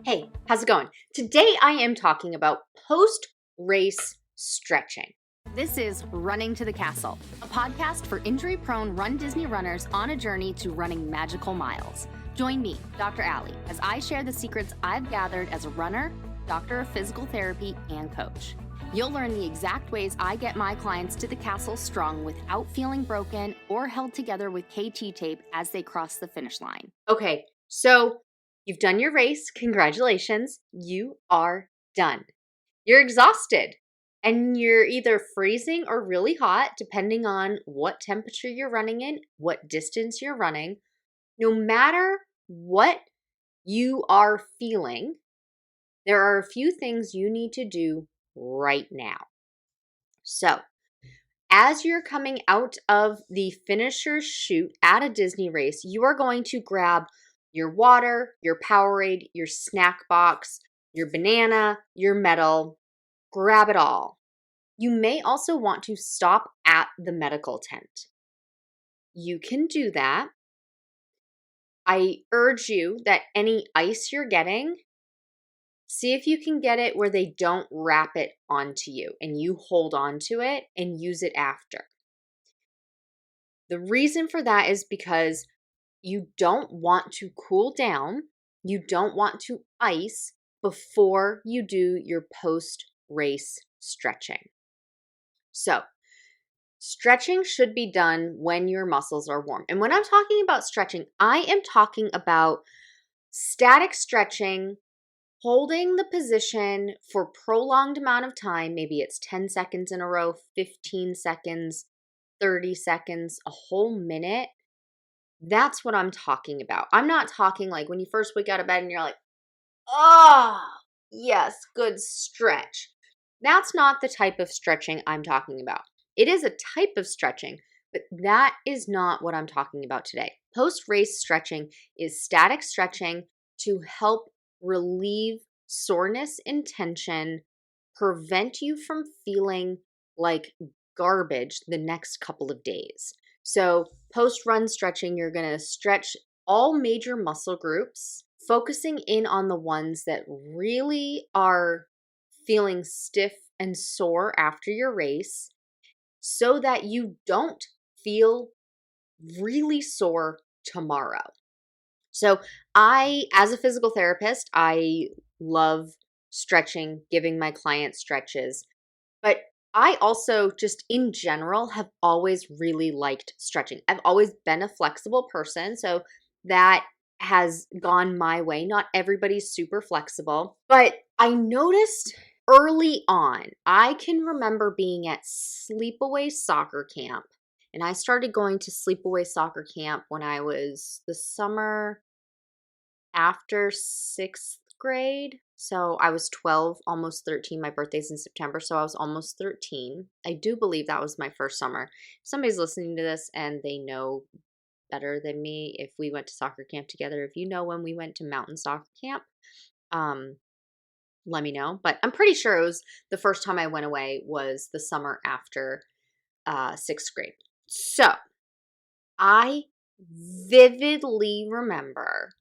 Hey, how's it going? Today I am talking about post-race stretching. This is Running to the Castle, a podcast for injury-prone RunDisney runners on a journey to running magical miles. Join me, Dr. Allie, as I share the secrets I've gathered as a runner, doctor of physical therapy, and coach. You'll learn the exact ways I get my clients to the castle strong without feeling broken or held together with KT tape as they cross the finish line. Okay, so you've done your race. Congratulations. You are done. You're exhausted and you're either freezing or really hot, depending on what temperature you're running in, what distance you're running. No matter what you are feeling, there are a few things you need to do right now. So, as you're coming out of the finisher's chute at a Disney race, you are going to grab your water, your Powerade, your snack box, your banana, your medal, grab it all. You may also want to stop at the medical tent. You can do that. I urge you that any ice you're getting, see if you can get it where they don't wrap it onto you and you hold on to it and use it after. The reason for that is because you don't want to cool down. You don't want to ice before you do your post-race stretching. So, stretching should be done when your muscles are warm. And when I'm talking about stretching, I am talking about static stretching, holding the position for a prolonged amount of time. Maybe it's 10 seconds in a row, 15 seconds, 30 seconds, a whole minute. That's what I'm talking about. I'm not talking like when you first wake out of bed and you're like, oh, yes, good stretch. That's not the type of stretching I'm talking about. It is a type of stretching, but that is not what I'm talking about today. Post-race stretching is static stretching to help relieve soreness and tension, prevent you from feeling like garbage the next couple of days. So post-run stretching, you're going to stretch all major muscle groups, focusing in on the ones that really are feeling stiff and sore after your race so that you don't feel really sore tomorrow. So as a physical therapist, I love stretching, giving my clients stretches, but I also just in general have always really liked stretching. I've always been a flexible person, so that has gone my way. Not everybody's super flexible, but I noticed early on, I can remember being at sleepaway soccer camp, and I started going to sleepaway soccer camp when I was the summer after 6th grade. So I was 12, almost 13. My birthday's in September, so I was almost 13. I do believe that was my first summer. If somebody's listening to this and they know better than me if we went to soccer camp together. If you know when we went to mountain soccer camp, let me know. But I'm pretty sure it was the first time I went away was the summer after 6th grade. So I vividly remember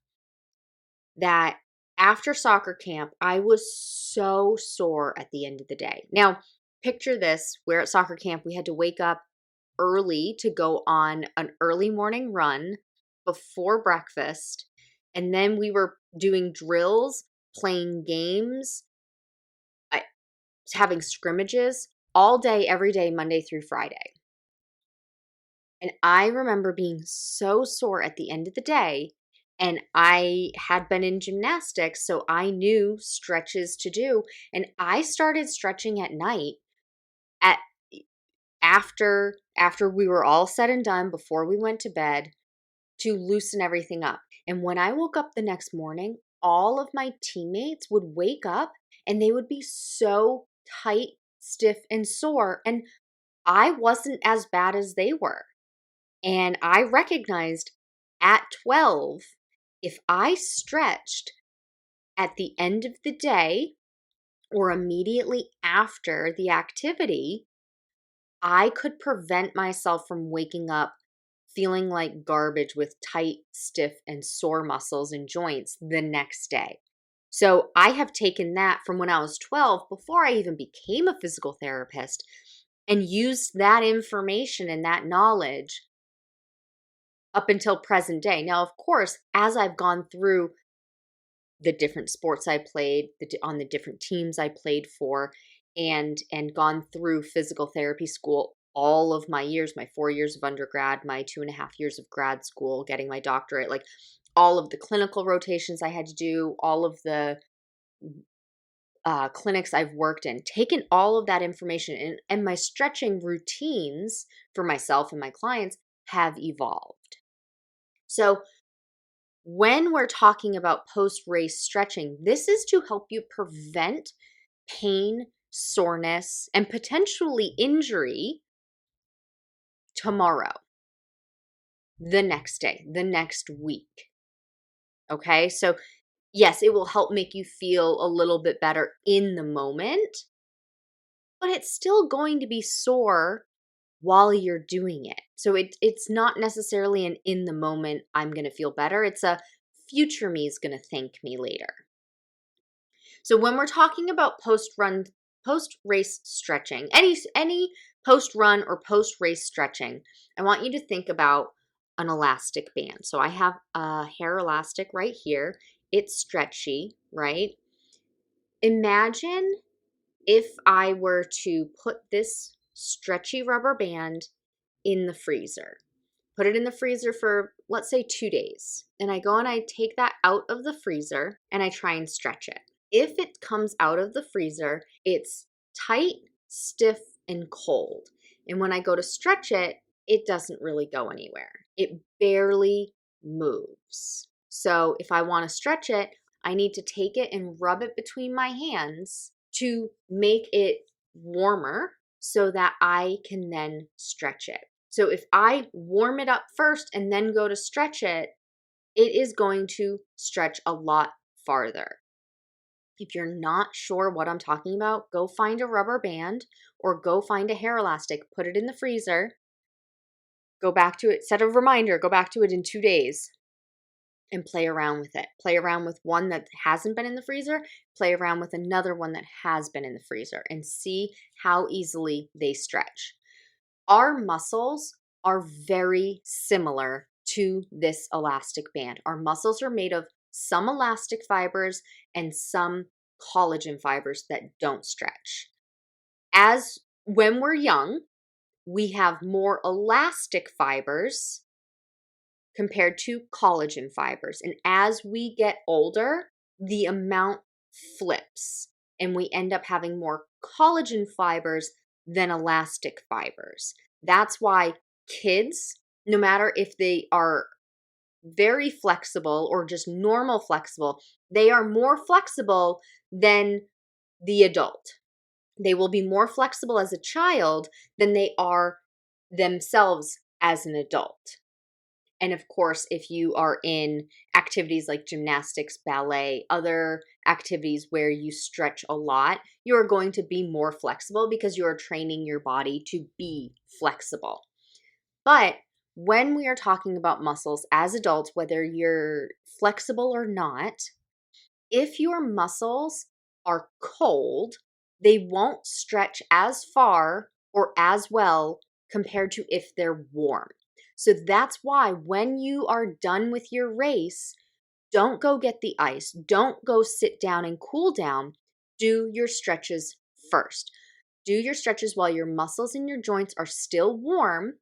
that after soccer camp, I was so sore at the end of the day. Now, picture this. We're at soccer camp. We had to wake up early to go on an early morning run before breakfast. And then we were doing drills, playing games, having scrimmages all day, every day, Monday through Friday. And I remember being so sore at the end of the day. And I had been in gymnastics, so I knew stretches to do. And I started stretching at night after we were all said and done, before we went to bed, to loosen everything up. And when I woke up the next morning, all of my teammates would wake up and they would be so tight, stiff, and sore. And I wasn't as bad as they were. And I recognized at 12, if I stretched at the end of the day or immediately after the activity, I could prevent myself from waking up feeling like garbage with tight, stiff, and sore muscles and joints the next day. So I have taken that from when I was 12, before I even became a physical therapist, and used that information and that knowledge up until present day. Now, of course, as I've gone through the different sports I played, on the different teams I played for, and gone through physical therapy school all of my years, my 4 years of undergrad, my 2.5 years of grad school, getting my doctorate, like all of the clinical rotations I had to do, all of the clinics I've worked in, taken all of that information, and my stretching routines for myself and my clients have evolved. So when we're talking about post-race stretching, this is to help you prevent pain, soreness, and potentially injury tomorrow, the next day, the next week. Okay, so yes, it will help make you feel a little bit better in the moment, but it's still going to be sore while you're doing it. So it's not necessarily an in the moment, I'm going to feel better. It's a future me is going to thank me later. So when we're talking about post-race stretching, any post-run or post-race stretching, I want you to think about an elastic band. So I have a hair elastic right here. It's stretchy, right? Imagine if I were to put this stretchy rubber band in the freezer. Put it in the freezer for, let's say, 2 days. And I go and I take that out of the freezer and I try and stretch it. If it comes out of the freezer, it's tight, stiff, and cold. And when I go to stretch it, it doesn't really go anywhere. It barely moves. So if I want to stretch it, I need to take it and rub it between my hands to make it warmer so that I can then stretch it. So if I warm it up first and then go to stretch it, it is going to stretch a lot farther. If you're not sure what I'm talking about, go find a rubber band or go find a hair elastic, put it in the freezer, go back to it, set a reminder, go back to it in 2 days and play around with it. Play around with one that hasn't been in the freezer, play around with another one that has been in the freezer, and see how easily they stretch. Our muscles are very similar to this elastic band. Our muscles are made of some elastic fibers and some collagen fibers that don't stretch. As when we're young, we have more elastic fibers compared to collagen fibers. And as we get older, the amount flips and we end up having more collagen fibers than elastic fibers. That's why kids, no matter if they are very flexible or just normal flexible, they are more flexible than the adult. They will be more flexible as a child than they are themselves as an adult. And of course, if you are in activities like gymnastics, ballet, other activities where you stretch a lot, you are going to be more flexible because you are training your body to be flexible. But when we are talking about muscles as adults, whether you're flexible or not, if your muscles are cold, they won't stretch as far or as well compared to if they're warm. So that's why when you are done with your race, don't go get the ice. Don't go sit down and cool down. Do your stretches first. Do your stretches while your muscles and your joints are still warm.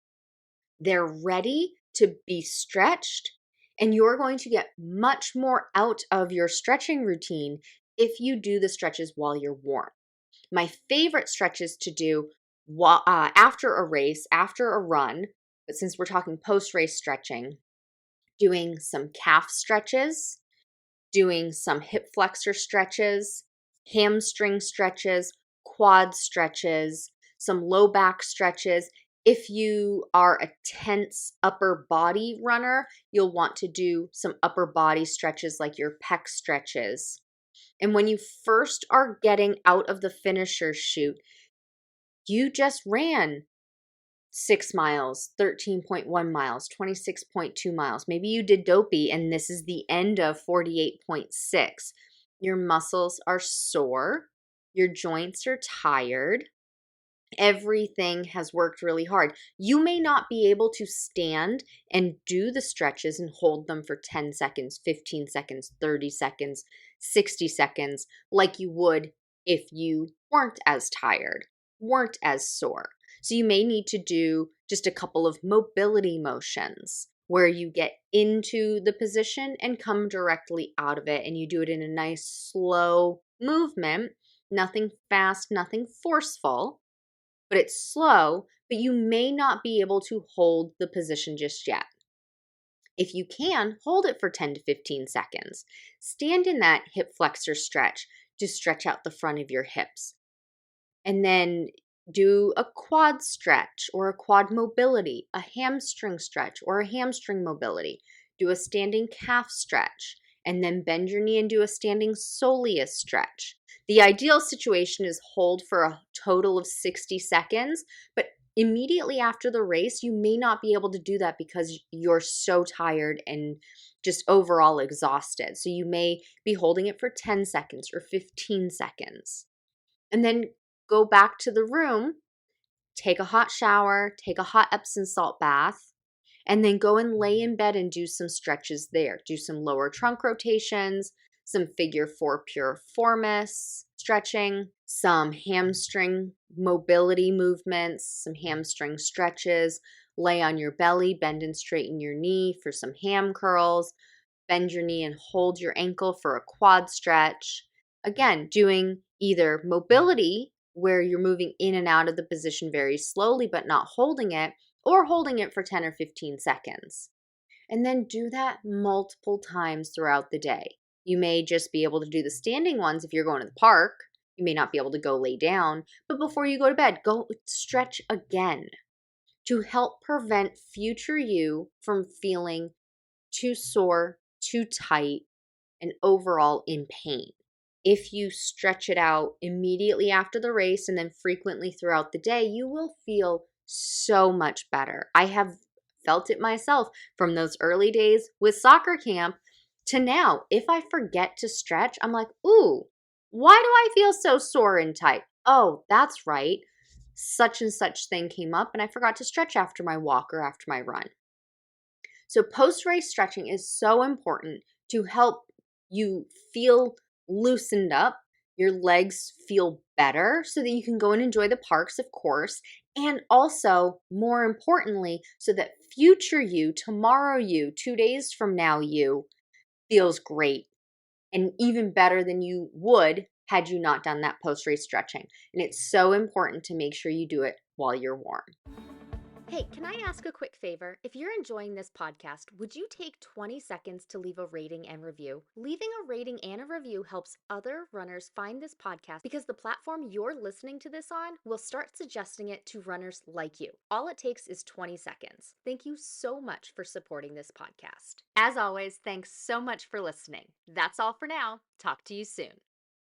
They're ready to be stretched, and you're going to get much more out of your stretching routine if you do the stretches while you're warm. My favorite stretches to do after a race, after a run, but since we're talking post-race stretching, doing some calf stretches, doing some hip flexor stretches, hamstring stretches, quad stretches, some low back stretches. If you are a tense upper body runner, you'll want to do some upper body stretches like your pec stretches. And when you first are getting out of the finisher chute, you just ran 6 miles, 13.1 miles, 26.2 miles. Maybe you did Dopey and this is the end of 48.6. your muscles are sore, your joints are tired, everything has worked really hard. You may not be able to stand and do the stretches and hold them for 10 seconds, 15 seconds, 30 seconds, 60 seconds like you would if you weren't as tired, weren't as sore. So you may need to do just a couple of mobility motions where you get into the position and come directly out of it, and you do it in a nice slow movement, nothing fast, nothing forceful, but it's slow, but you may not be able to hold the position just yet. If you can, hold it for 10 to 15 seconds. Stand in that hip flexor stretch to stretch out the front of your hips. And then do a quad stretch or a quad mobility, a hamstring stretch or a hamstring mobility. Do a standing calf stretch, and then bend your knee and do a standing soleus stretch. The ideal situation is hold for a total of 60 seconds, but immediately after the race, you may not be able to do that because you're so tired and just overall exhausted. So you may be holding it for 10 seconds or 15 seconds. And then go back to the room, take a hot shower, take a hot Epsom salt bath, and then go and lay in bed and do some stretches there. Do some lower trunk rotations, some figure four piriformis stretching, some hamstring mobility movements, some hamstring stretches. Lay on your belly, bend and straighten your knee for some ham curls. Bend your knee and hold your ankle for a quad stretch. Again, doing either mobility, where you're moving in and out of the position very slowly but not holding it, or holding it for 10 or 15 seconds. And then do that multiple times throughout the day. You may just be able to do the standing ones if you're going to the park. You may not be able to go lay down, but before you go to bed, go stretch again to help prevent future you from feeling too sore, too tight, and overall in pain. If you stretch it out immediately after the race and then frequently throughout the day, you will feel so much better. I have felt it myself from those early days with soccer camp to now. If I forget to stretch, I'm like, ooh, why do I feel so sore and tight? Oh, that's right. Such and such thing came up and I forgot to stretch after my walk or after my run. So post-race stretching is so important to help you feel loosened up, your legs feel better so that you can go and enjoy the parks, of course, and also, more importantly, so that future you, tomorrow you, 2 days from now you, feels great and even better than you would had you not done that post-race stretching. And it's so important to make sure you do it while you're warm. Hey, can I ask a quick favor? If you're enjoying this podcast, would you take 20 seconds to leave a rating and review? Leaving a rating and a review helps other runners find this podcast because the platform you're listening to this on will start suggesting it to runners like you. All it takes is 20 seconds. Thank you so much for supporting this podcast. As always, thanks so much for listening. That's all for now. Talk to you soon.